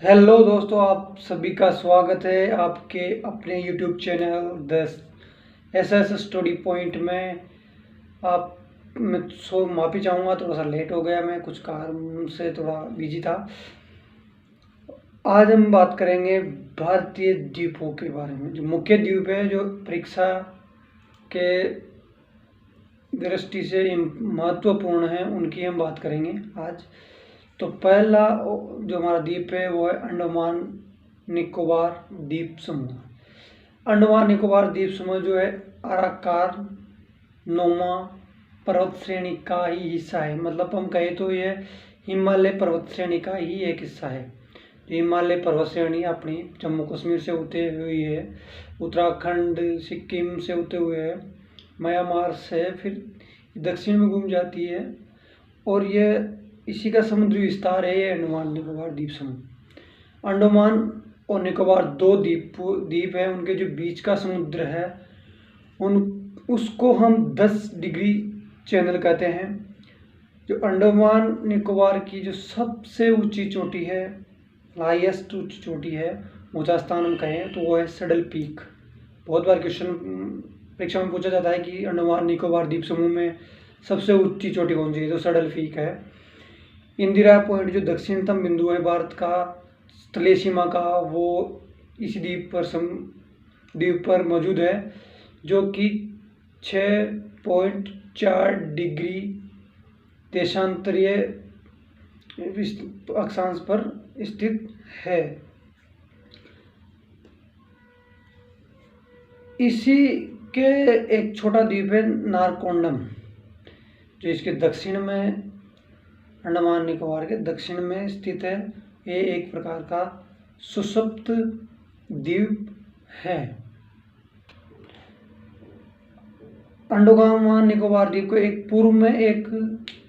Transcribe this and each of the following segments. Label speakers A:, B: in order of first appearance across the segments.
A: Hello दोस्तों, आप सभी का स्वागत है आपके अपने YouTube channel the SS study point में। आप मैं माफ़ी चाहूँगा, थोड़ा सा लेट हो गया, मैं कुछ काम से थोड़ा बिजी था। आज हम बात करेंगे भारतीय द्वीपों के बारे में। जो मुख्य द्वीप है, जो परीक्षा के दृष्टि से महत्वपूर्ण है, उनकी हम बात करेंगे आज। तो पहला जो हमारा द्वीप है वो है अंडमान निकोबार द्वीप समूह। अंडमान निकोबार द्वीप समूह जो है अराकार नोमा पर्वत श्रेणी का ही हिस्सा है। मतलब हम कहें तो ये हिमालय पर्वत श्रेणी का ही एक हिस्सा है। हिमालय पर्वत श्रेणी अपनी जम्मू कश्मीर से होते हुए है, उत्तराखंड सिक्किम से होते हुए है, म्यांमार से फिर दक्षिण में घूम जाती है, और ये इसी का समुद्री विस्तार है ये अंडमान निकोबार द्वीप समूह। अंडमान और निकोबार दो द्वीप है, उनके जो बीच का समुद्र है उसको हम 10 डिग्री चैनल कहते हैं। जो अंडमान निकोबार की जो सबसे ऊंची चोटी है, हाईएस्ट ऊंची चोटी है, ऊंचा स्थान हम कहें तो वो है सडल पीक। बहुत बार क्वेश्चन परीक्षा में पूछा जाता है कि अंडमान निकोबार द्वीप समूह में सबसे ऊंची चोटी कौन सी है, तो सडल पीक है। इंदिरा पॉइंट जो दक्षिणतम बिंदु है भारत का स्थलीय सीमा का, वो इस द्वीप पर मौजूद है, जो कि 6.4 डिग्री देशांतरीय अक्षांश पर स्थित है। इसी के एक छोटा द्वीप है नारकोंडम, जो इसके दक्षिण में, अंडमान निकोबार के दक्षिण में स्थित है। ये एक प्रकार का सुषुप्त द्वीप है। अंडमान निकोबार द्वीप को एक पूर्व में एक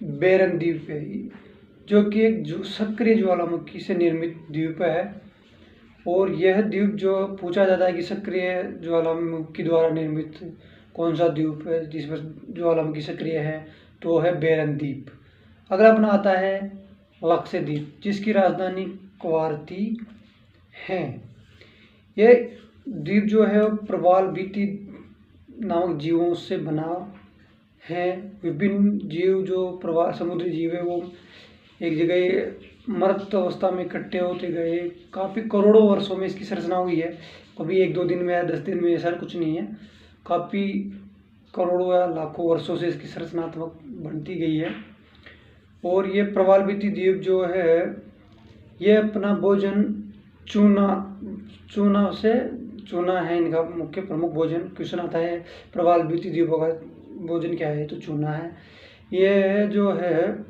A: बेरन द्वीप है, जो कि एक सक्रिय ज्वालामुखी से निर्मित द्वीप है। और यह द्वीप जो पूछा जाता है कि सक्रिय ज्वालामुखी द्वारा निर्मित कौन सा द्वीप है जिस पर ज्वालामुखी सक्रिय है, तो है बेरन द्वीप। अगला अपना आता है लक्षद्वीप, जिसकी राजधानी कवारती है। यह द्वीप जो है प्रवाल भित्ति नामक जीवों से बना है। विभिन्न जीव जो प्रवाल समुद्री जीव है वो एक जगह मृत अवस्था में इकट्ठे होते गए। काफ़ी करोड़ों वर्षों में इसकी संरचना हुई है, कभी 1-2 दिन में या 10 दिन में, ऐसा कुछ नहीं है। काफ़ी करोड़ों या लाखों वर्षों से इसकी संरचनात्मक बनती गई है। और ये प्रवाल भित्ति द्वीप जो है ये अपना भोजन चूना है इनका मुख्य प्रमुख भोजन। क्वेश्चन आता है प्रवाल भित्ति द्वीपों का भोजन क्या है, तो चूना है। ये जो है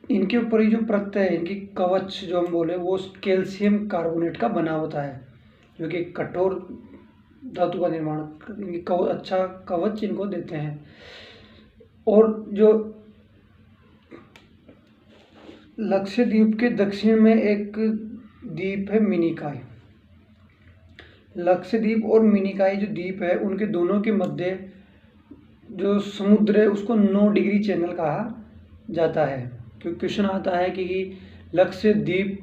A: इनके ऊपर ही जो प्रत्यय है, इनकी कवच जो हम बोले, वो कैल्शियम कार्बोनेट का बना होता है, जो कि कठोर धातु का निर्माण अच्छा कवच इनको देते हैं। और जो लक्षद्वीप के दक्षिण में एक द्वीप है मिनिकॉय। लक्षद्वीप और मिनिकॉय जो द्वीप है, उनके दोनों के मध्य जो समुद्र है उसको 9 डिग्री चैनल कहा जाता है। क्योंकि क्वेश्चन आता है कि लक्षद्वीप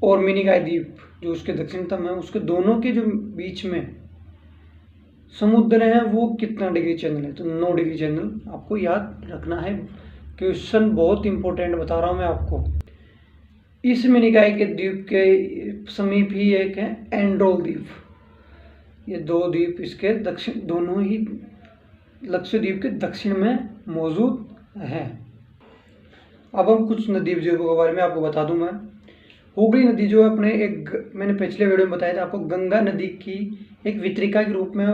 A: और मिनिकॉय द्वीप जो उसके दक्षिणतम है, उसके दोनों के जो बीच में समुद्र है वो कितना डिग्री चैनल है, तो 9 डिग्री चैनल आपको याद रखना है। क्वेश्चन बहुत इंपॉर्टेंट बता रहा हूँ मैं आपको। इस मिनिकॉय के द्वीप के समीप ही एक है एंड्रोल द्वीप। ये 2 द्वीप इसके दक्षिण, दोनों ही लक्षद्वीप के दक्षिण में मौजूद हैं। अब हम कुछ नदी द्वीपों के बारे में आपको बता दूं मैं। हुगली नदी जो अपने मैंने पिछले वीडियो में बताया था आपको, गंगा नदी की एक वितरिका के रूप में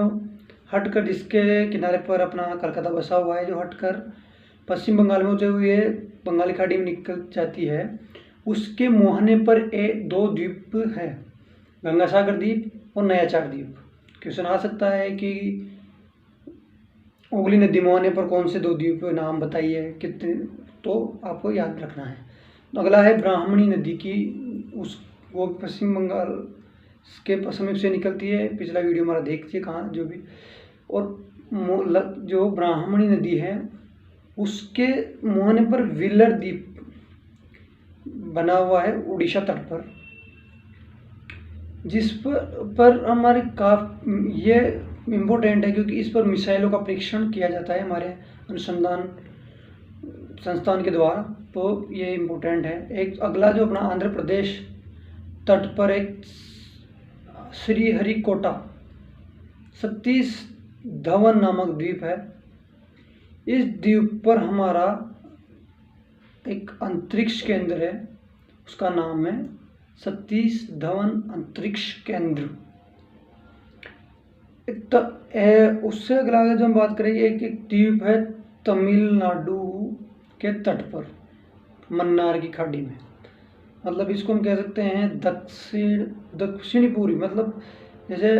A: हटकर, जिसके किनारे पर अपना कलकत्ता बसा हुआ है, जो हटकर पश्चिम बंगाल में होते हुए बंगाली खाड़ी में निकल जाती है, उसके मुहाने पर 2 द्वीप है, गंगा सागर द्वीप और नया चार द्वीप। क्वेश्चन आ सकता है कि हुगली नदी मुहाने पर कौन से 2 द्वीप नाम बताइए, कितने, तो आपको याद रखना है। तो अगला है ब्राह्मणी नदी की, वो पश्चिम बंगाल के समीप से निकलती है। पिछला वीडियो हमारा देखिए कहाँ जो भी। और जो ब्राह्मणी नदी है उसके मुहाने पर व्हीलर द्वीप बना हुआ है उड़ीसा तट पर, जिस पर हमारे ये इम्पोर्टेंट है क्योंकि इस पर मिसाइलों का परीक्षण किया जाता है हमारे अनुसंधान संस्थान के द्वारा, तो ये इम्पोर्टेंट है। एक अगला जो अपना आंध्र प्रदेश तट पर एक श्रीहरिकोटा सतीश धवन नामक द्वीप है। इस द्वीप पर हमारा एक अंतरिक्ष केंद्र है, उसका नाम है सतीश धवन अंतरिक्ष केंद्र। उससे अगला जो हम बात करेंगे, एक द्वीप है तमिलनाडु के तट पर मन्नार की खाड़ी में, मतलब इसको हम कह सकते हैं दक्षिणी पूर्वी, मतलब जैसे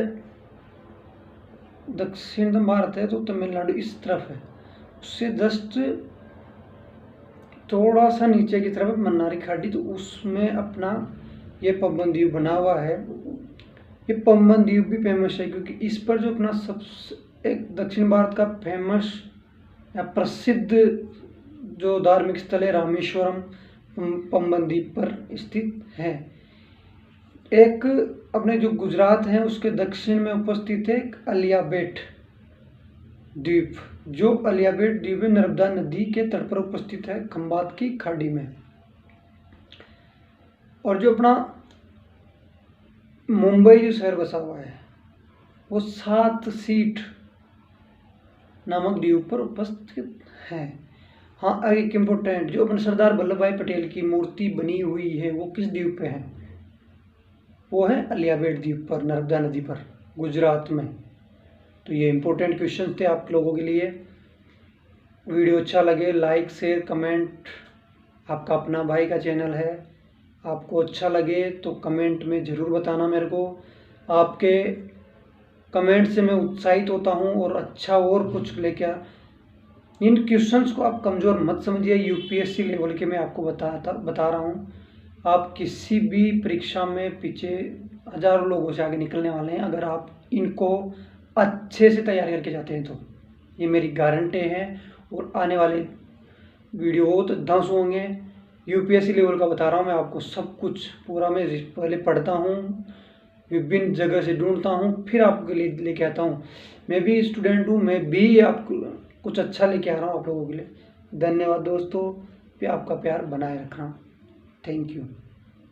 A: दक्षिण भारत है तो तमिलनाडु इस तरफ है, उससे जस्ट थोड़ा सा नीचे की तरफ मन्नार की खाड़ी, तो उसमें अपना ये पम्बन द्वीप बना हुआ है। ये पम्बन द्वीप भी फेमस है क्योंकि इस पर जो अपना सबसे एक दक्षिण भारत का फेमस या प्रसिद्ध जो धार्मिक स्थल है रामेश्वरम पम्बन द्वीप पर स्थित है। एक अपने जो गुजरात है उसके दक्षिण में उपस्थित है एक अलियाबेट द्वीप, जो अलियाबेट द्वीप नर्मदा नदी के तट पर उपस्थित है खंबात की खाड़ी में। और जो अपना मुंबई जो शहर बसा हुआ है वो 7 सीट नामक द्वीप पर उपस्थित है। हाँ, एक इम्पोर्टेंट जो अपने सरदार वल्लभ भाई पटेल की मूर्ति बनी हुई है वो किस द्वीप पे है, वो है अलियाबेट द्वीप पर नर्मदा नदी पर गुजरात में। तो ये इम्पोर्टेंट क्वेश्चन थे आप लोगों के लिए। वीडियो अच्छा लगे लाइक शेयर कमेंट, आपका अपना भाई का चैनल है, आपको अच्छा लगे तो कमेंट में ज़रूर बताना मेरे को। आपके कमेंट से मैं उत्साहित होता हूँ और अच्छा और कुछ लेके इन क्वेश्चंस को आप कमज़ोर मत समझिए, यूपीएससी लेवल के मैं आपको बता रहा हूँ। आप किसी भी परीक्षा में पीछे हज़ारों लोगों से आगे निकलने वाले हैं अगर आप इनको अच्छे से तैयार करके जाते हैं, तो ये मेरी गारंटी है। और आने वाले वीडियो तो 10 होंगे, यूपीएससी लेवल का बता रहा हूँ मैं आपको सब कुछ पूरा। मैं पहले पढ़ता हूँ, विभिन्न जगह से ढूंढता हूँ, फिर आपके लिए लेके आता हूँ। मैं भी स्टूडेंट हूँ, मैं भी आपको कुछ अच्छा लेके आ रहा हूँ आप लोगों के लिए। धन्यवाद दोस्तों, आपका प्यार बनाए रखना। Thank you.